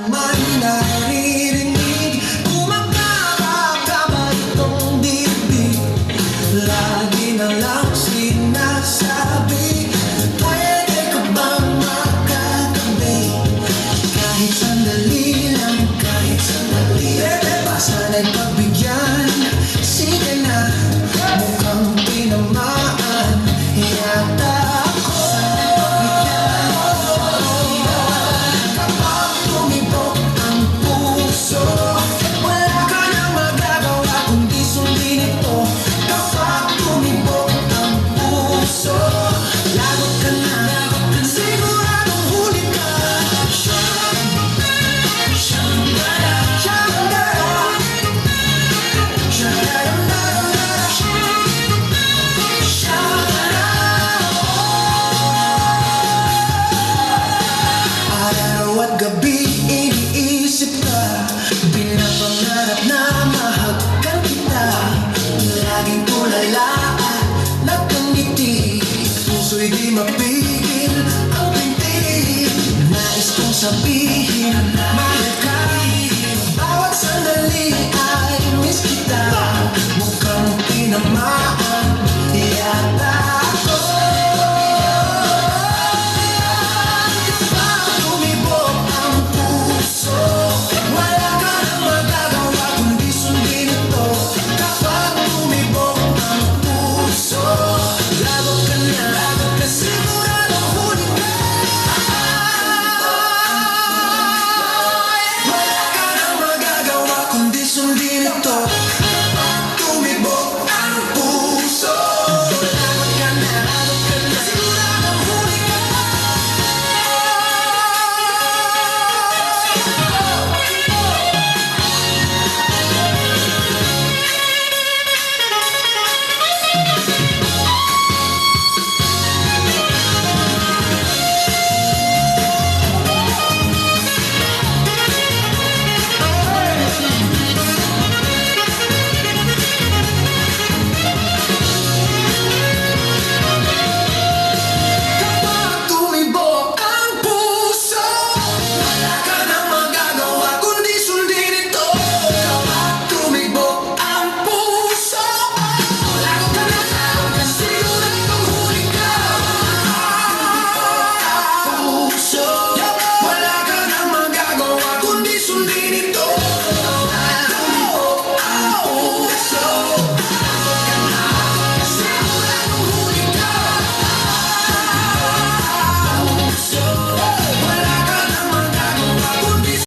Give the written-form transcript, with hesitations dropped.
naman naririnig. Gumagara ba itong dibdib? Lagi na lang sinasabi, pwede ka bang makatabi? Kahit sandali lang, kahit sandali. Pwede ba sana'y pagbigyan? Sige na, mukhang tinamaan yata ako. Kapag tumibok ang puso, wala ka nang magagawa kundi sundin ito. Kapag tumibok ang puso, lagot ka na, siguradong huli ka. Araw at gabi iniisip ka, pinapangarap na mahagkan kita. Laging tulala at nagkangiti, puso'y di mapigil ang pintig. Nais kong sabihin,